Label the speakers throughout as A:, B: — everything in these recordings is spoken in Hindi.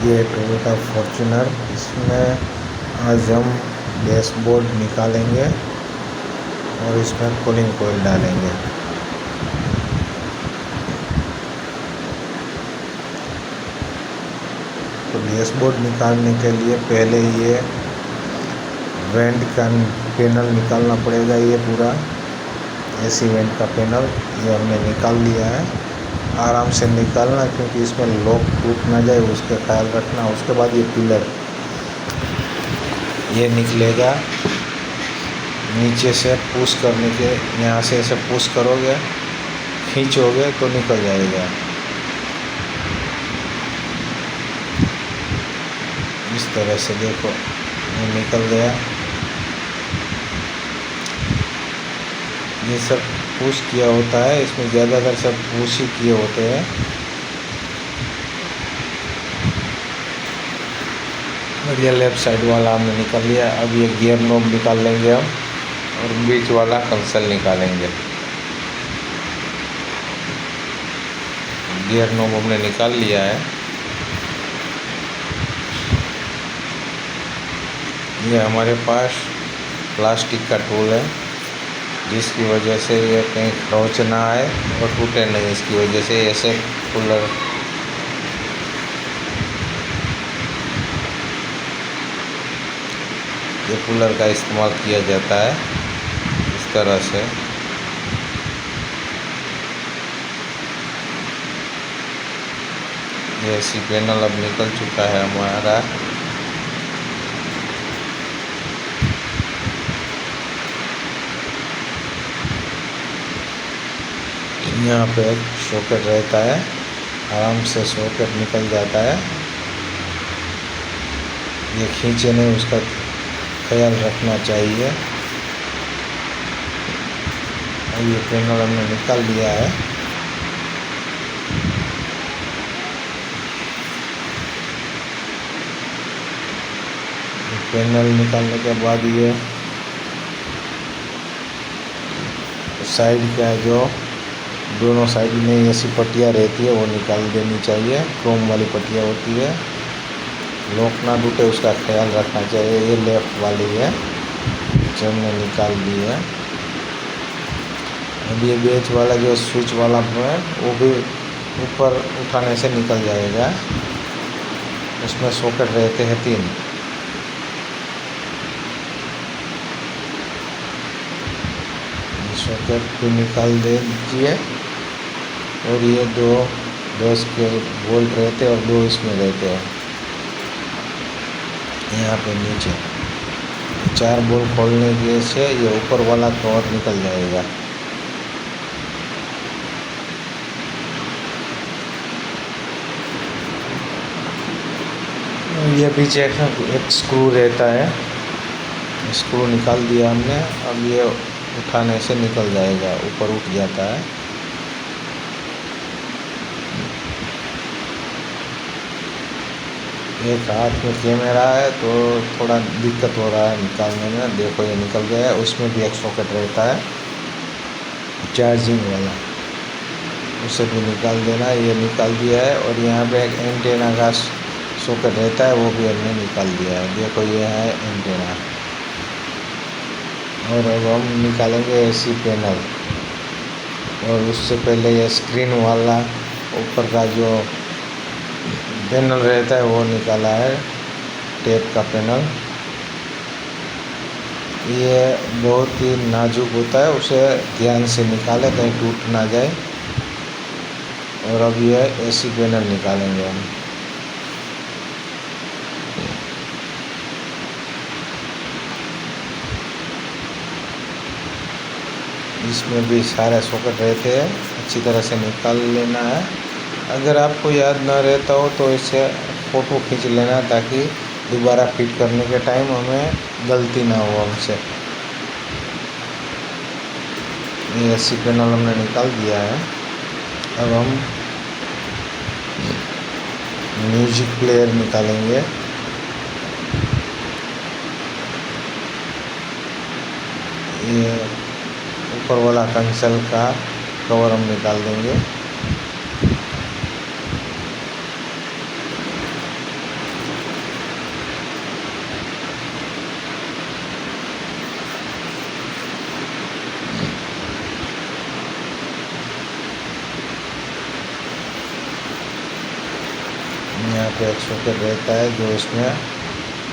A: ये टोयोटा फॉर्च्यूनर, इसमें आज हम डैशबोर्ड निकालेंगे और इसमें कूलिंग कोयल डालेंगे। तो डैशबोर्ड निकालने के लिए पहले ये वेंट का पैनल निकालना पड़ेगा। ये पूरा एसी वेंट का पैनल ये हमने निकाल लिया है। आराम से निकालना, क्योंकि इसमें लॉक टूट ना जाए, उसका ख्याल रखना। उसके बाद ये पिलर ये निकलेगा नीचे से पुश करने के, यहाँ से ऐसे पुश करोगे, खींचोगे तो निकल जाएगा। इस तरह से देखो ये निकल गया। ये सब पुश किया होता है, इसमें ज़्यादातर सब पुश ही किए होते हैं। और ये लेफ़्ट साइड वाला हमने निकाल लिया। अब ये गियर नॉब निकाल लेंगे हम, और बीच वाला कंसल निकालेंगे। गियर नॉब हमने निकाल लिया है। ये हमारे पास प्लास्टिक का टूल है, जिसकी वजह से ये कहीं खरोंच ना आए और टूटे नहीं। इसकी वजह से ऐसे कूलर ये कूलर का इस्तेमाल किया जाता है इस तरह से। ये एसी पैनल अब निकल चुका है हमारा। यहाँ पे एक सॉकेट रहता है, आराम से सॉकेट निकल जाता है। ये खींचे नहीं, उसका ख्याल रखना चाहिए। अब ये पैनल हमने निकाल लिया है। पैनल निकालने के बाद ये साइड का जो दोनों साइड में ऐसी पट्टियाँ रहती है वो निकाल देनी चाहिए। क्रोम वाली पट्टियाँ होती है, लॉक ना टूटे उसका ख्याल रखना चाहिए। ये लेफ़्ट वाली है जो हमने निकाल दी है। अब ये बीच वाला जो स्विच वाला है वो भी ऊपर उठाने से निकल जाएगा। उसमें सॉकेट रहते हैं 3। सॉकेट भी निकाल दीजिए। और ये 2 10 के बोल्ट रहते हैं और 2 इसमें रहते हैं। यहाँ पे नीचे 4 बोल्ट खोलने के से ये ऊपर वाला कवर निकल जाएगा। ये पीछे एक स्क्रू रहता है, स्क्रू निकाल दिया हमने। अब ये उठाने से निकल जाएगा, ऊपर उठ जाता है। एक हाथ में कैमरा है तो थोड़ा दिक्कत हो रहा है निकालने में। देखो ये निकल गया है। उसमें भी एक सॉकेट रहता है चार्जिंग वाला, उसे भी निकाल देना। ये निकाल दिया है। और यहाँ पे एक एंटेना का सॉकेट रहता है, वो भी हमने निकाल दिया है। देखो ये है एंटेना। और अब हम निकालेंगे एसी पैनल। और उससे पहले ये स्क्रीन वाला ऊपर का जो पैनल रहता है वो निकाला है, टेप का पैनल। ये बहुत ही नाजुक होता है, उसे ध्यान से निकालें कहीं टूट ना जाए। और अब ये एसी पैनल निकालेंगे हम। इसमें भी सारे सॉकेट रहते हैं, अच्छी तरह से निकाल लेना है। अगर आपको याद ना रहता हो तो इसे फ़ोटो खींच लेना, ताकि दोबारा फिट करने के टाइम हमें गलती ना हो हमसे। ये एसी पैनल हमने निकाल दिया है। अब हम म्यूजिक प्लेयर निकालेंगे। ये ऊपर वाला कंसल का कवर हम निकाल देंगे। यहाँ पे एक सॉकेट रहता है जो इसमें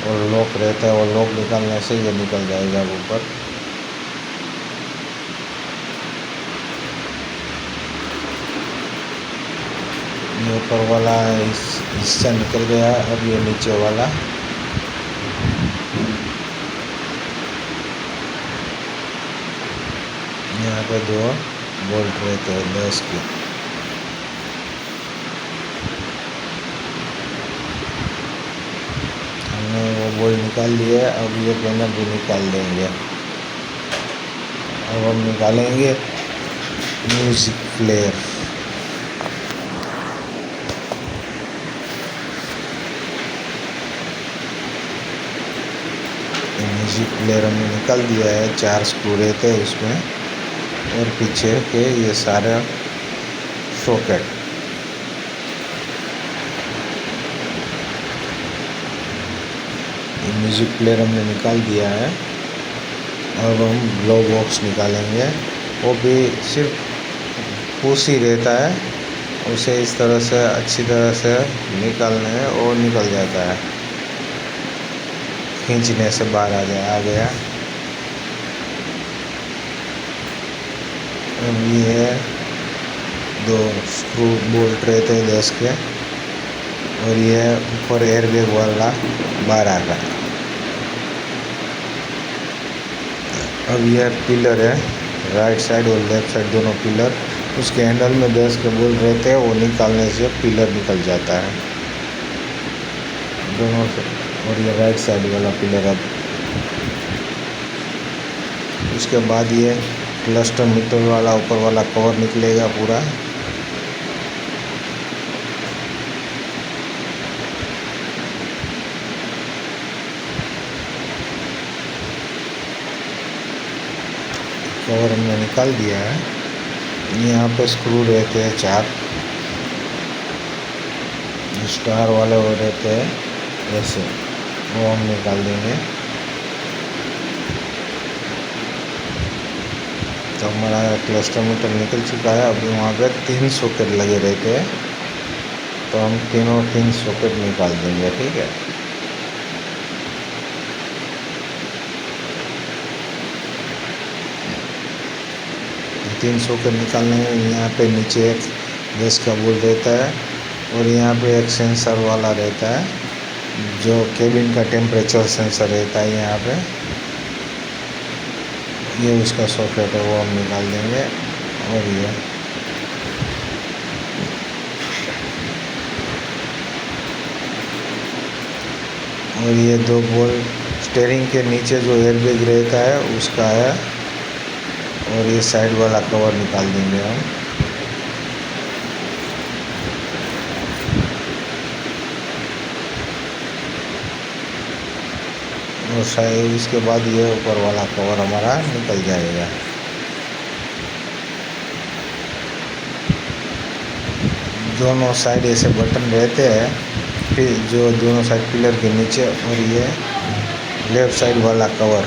A: और लॉक रहता है, और लॉक निकालने से ये निकल जाएगा ऊपर। ये ऊपर वाला हिस्सा निकल गया। अब ये नीचे वाला, यहाँ पे 2 बोल्ट रहते हैं 10 के। हमने वो बोल्ट निकाल लिया। अब ये पैनल भी निकाल देंगे। अब हम निकालेंगे म्यूज़िक प्लेयर। म्यूज़िक प्लेयर हमने निकाल दिया है। 4 स्क्रू रहते हैं उसमें, और पीछे के ये सारे सॉकेट। ये म्यूज़िक प्लेयर हमने निकाल दिया है। अब हम ग्लोव बॉक्स निकालेंगे। वो भी सिर्फ पुश ही रहता है, उसे इस तरह से अच्छी तरह से निकालने है और निकल जाता है, खींचने से बाहर आ गया। अब ये 2 स्क्रू बोल्ट रहते हैं 10 के, और ये ऊपर एयरबैग वाला बाहर आ रहा है। अब यह पिलर है, राइट साइड और लेफ्ट साइड दोनों पिलर। उसके हैंडल में 10 के बोल्ट रहते हैं, वो निकालने से पिलर निकल जाता है दोनों से। और ये राइट साइड वाला पिलर। अब उसके बाद ये क्लस्टर मीटर वाला ऊपर वाला कवर निकलेगा पूरा। कवर हमने निकाल दिया है। यहाँ पे स्क्रू रहते हैं 4, स्टार वाले वो रहते हैं ऐसे, वो हम निकाल देंगे। तो हमारा क्लस्टर मीटर निकल चुका है। अभी वहाँ पे 3 सॉकेट लगे रहते हैं, तो हम 3 सॉकेट निकाल देंगे। ठीक है, तीन सॉकेट निकालने में यहाँ पे नीचे एक 10 का बोल्ट रहता है, और यहाँ पे एक सेंसर वाला रहता है जो केबिन का टेम्परेचर सेंसर रहता है यहाँ पे। ये उसका सॉकेट है, वो हम निकाल देंगे। और ये 2 बोल्ट स्टीयरिंग के नीचे जो एयरबैग रहता है उसका है, और ये साइड वाला कवर निकाल देंगे हम। और शायद इसके बाद ये ऊपर वाला कवर हमारा निकल जाएगा। दोनों साइड ऐसे बटन रहते हैं, फिर जो दोनों साइड पिलर के नीचे, और ये लेफ्ट साइड वाला कवर।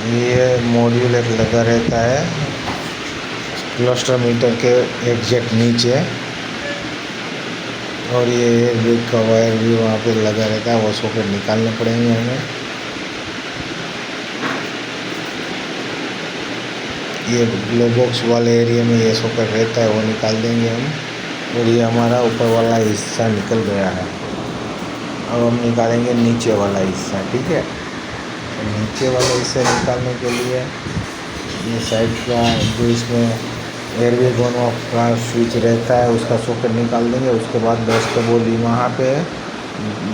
A: ये मॉड्यूल एक लगा रहता है क्लस्टर मीटर के एग्जैक्ट नीचे, और ये एयरबैग का वायर भी वहाँ पे लगा रहता है। वो सॉकेट निकालने पड़ेंगे हमें। ये ग्लो बॉक्स वाले एरिया में ये सॉकेट रहता है, वो निकाल देंगे हम। और ये हमारा ऊपर वाला हिस्सा निकल गया है। अब हम निकालेंगे नीचे वाला हिस्सा। ठीक है, तो नीचे वाले हिस्से निकालने के लिए ये साइड का जो इसमें एयरबैग ऑन ऑफ का स्विच रहता है उसका सॉकेट निकाल देंगे। उसके बाद 10 का बोल्ट वहाँ पे,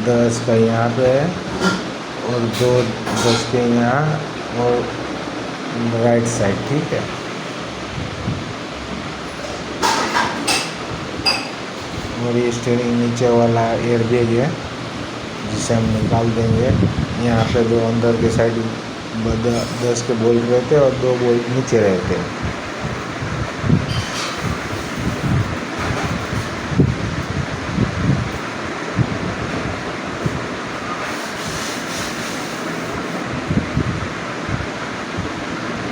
A: 10 का यहाँ पे, और 2 10 के यहाँ, और राइट साइड। ठीक है, और ये स्टीयरिंग नीचे वाला एयरबैग है जिसे हम निकाल देंगे। यहाँ पे 2 अंदर के साइड 10 के बोल्ट रहते हैं, और 2 बोल्ट नीचे रहते हैं।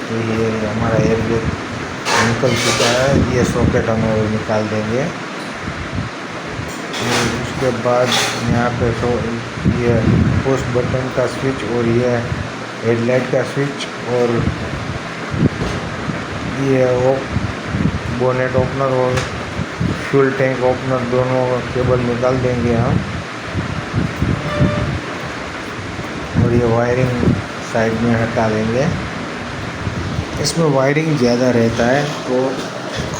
A: तो ये हमारा एयरबैग निकल चुका है। ये सॉकेट हम और निकाल देंगे। उसके बाद यहाँ पे तो ये पुश बटन का स्विच और ये हेडलाइट का स्विच और ये वो बोनेट ओपनर और फ्यूल टैंक ओपनर दोनों केबल निकाल देंगे हम। और ये वायरिंग साइड में हटा देंगे। इसमें वायरिंग ज़्यादा रहता है तो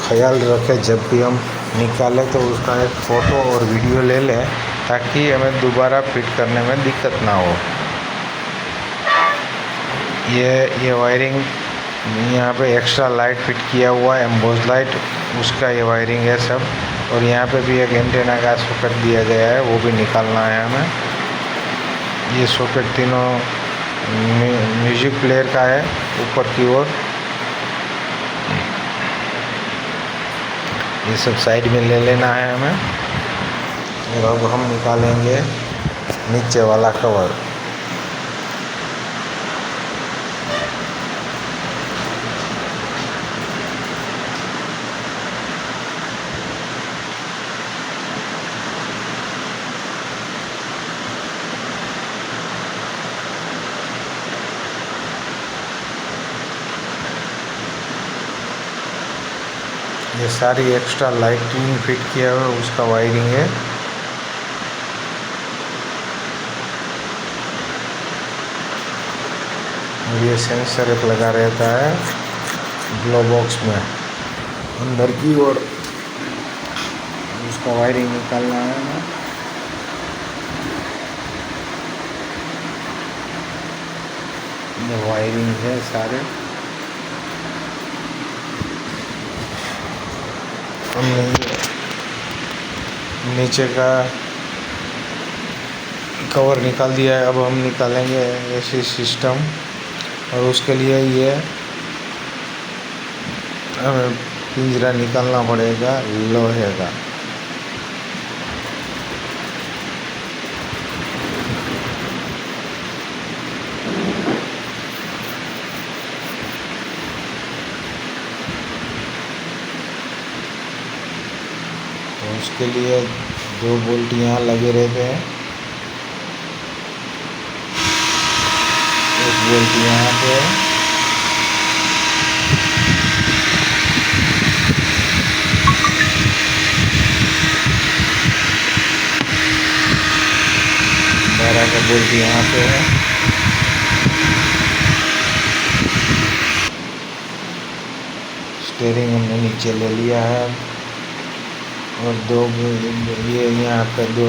A: ख्याल रखें, जब भी हम निकालें तो उसका एक फ़ोटो और वीडियो ले लें ताकि हमें दोबारा फिट करने में दिक्कत ना हो। ये वायरिंग यहाँ पे एक्स्ट्रा लाइट फिट किया हुआ है, एम्बोस लाइट, उसका ये वायरिंग है सब। और यहाँ पे भी एक एंटेना का सॉकेट दिया गया है, वो भी निकालना है हमें। ये सॉकेट तीनों म्यूजिक प्लेयर का है ऊपर की ओर। ये सब साइड में ले लेना है हमें। और अब हम निकालेंगे नीचे वाला कवर। ये सारी एक्स्ट्रा लाइटिंग फिट किया हुआ उसका वायरिंग है। और ये सेंसर एक लगा रहता है ग्लो बॉक्स में अंदर की ओर, उसका वायरिंग निकालना है। ये वायरिंग है सारे। हमने नीचे का कवर निकाल दिया है। अब हम निकालेंगे एसी सिस्टम और उसके लिए ये हमें पिंजरा निकालना पड़ेगा लोहे का। तो उसके लिए 2 बोल्ट यहाँ लगे रहते हैं, एक बोल्ट यहाँ पे, बारह का बोल्ट यहाँ पे है। स्टीयरिंग हमने नीचे ले लिया है और 2 ये यहाँ पे 2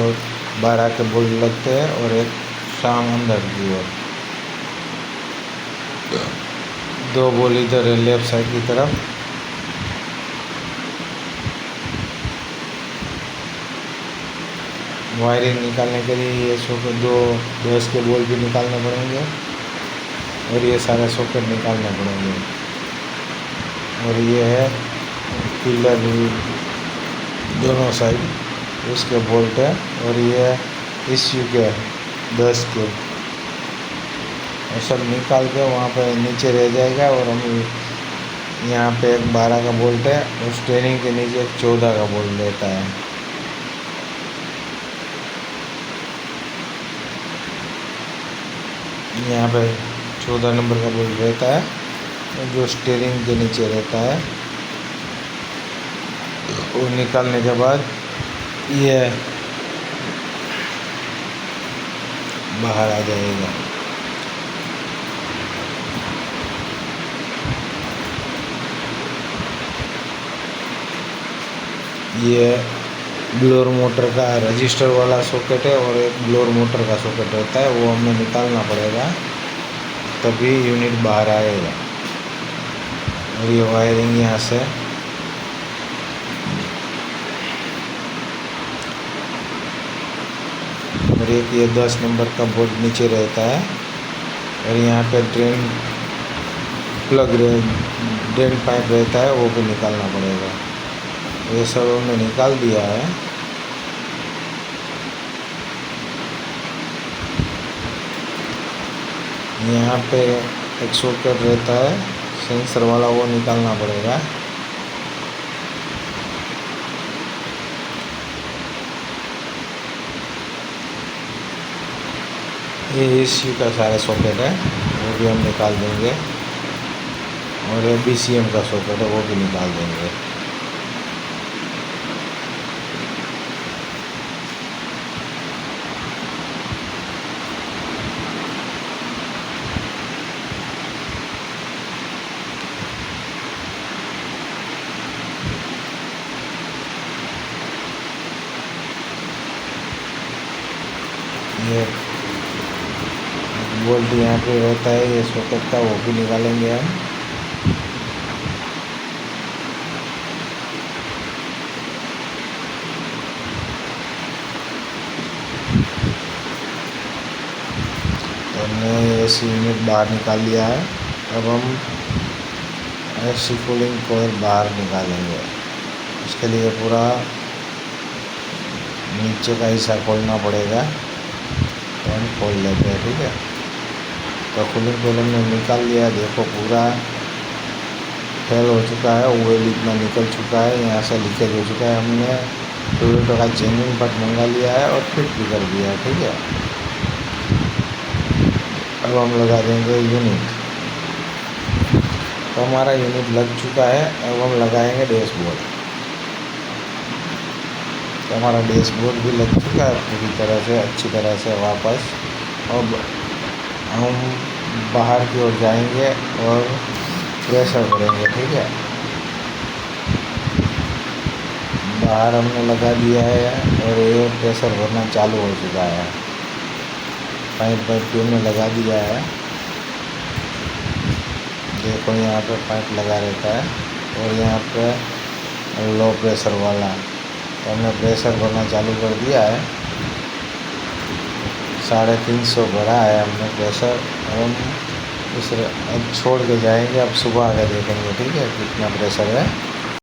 A: 12 के बोल्ट लगते हैं और एक शाम अंदर की ओर 2 बोल्ट इधर है लेफ्ट साइड की तरफ। वायरिंग निकालने के लिए ये सॉकेट 2 10 के बोल्ट भी निकालने पड़ेंगे और ये सारे सॉकेट निकालने पड़ेंगे। और ये है पिलर दोनों साइड उसके बोल्ट है और ये इश्यू के 10 के, और सब निकाल के वहाँ पे नीचे रह जाएगा। और हम यहाँ पे एक 12 का बोल्ट है और स्टीयरिंग के नीचे एक 14 का बोल्ट रहता है। यहाँ पे 14 नंबर का बोल्ट रहता है जो स्टीयरिंग के नीचे रहता है। वो निकालने के बाद ये बाहर आ जाएगा। ये ब्लोअर मोटर का रजिस्टर वाला सॉकेट है और एक ब्लोअर मोटर का सॉकेट रहता है, वो हमें निकालना पड़ेगा तभी यूनिट बाहर आएगा। और ये वायरिंग यहाँ से और एक ये 10 नंबर का बोल्ट नीचे रहता है और यहाँ पे ड्रेन पाइप रहता है, वो भी निकालना पड़ेगा। ये सब हमने निकाल दिया है। यहाँ पे एक सॉकेट रहता है सेंसर वाला, वो निकालना पड़ेगा। ये एसी का सारा सॉकेट है, वो भी हम निकाल देंगे। और ये BCM का सॉकेट है, वो भी निकाल देंगे। ये बोल्ट यहाँ पे रहता है, ये सॉकेट का, वो भी निकालेंगे हम। तो हमने एसी यूनिट बाहर निकाल लिया है। अब हम एसी कूलिंग कोयल बाहर निकालेंगे। उसके लिए पूरा नीचे का हिस्सा खोलना पड़ेगा, तो हम खोल लेते हैं, ठीक है। तो कूलिंग कोयल हमने निकाल लिया, देखो पूरा फेल हो चुका है, ऑयल इतना निकल चुका है, यहाँ से लीकेज हो चुका है। हमने टोयोटा का जेन्युइन पार्ट मंगा लिया है और फिट भी कर दिया है, ठीक है। अब हम लगा देंगे यूनिट। तो हमारा यूनिट लग चुका है। अब हम लगाएंगे डैशबोर्ड। तो हमारा डैशबोर्ड भी लग चुका है पूरी तरह से, अच्छी तरह से वापस। अब हम बाहर की ओर जाएंगे और प्रेशर करेंगे, ठीक है। बाहर हमने लगा दिया है और ये प्रेशर भरना चालू हो चुका है। पाइप भी हमने लगा दिया है, देखो यहाँ पे पाइप लगा रहता है। और यहाँ पे लो प्रेशर वाला, तो हमने प्रेशर भरना चालू कर दिया है। 350 भरा है हमने प्रेशर। हम अब छोड़ के जाएंगे, अब सुबह आकर देखेंगे, ठीक है, कितना प्रेशर है।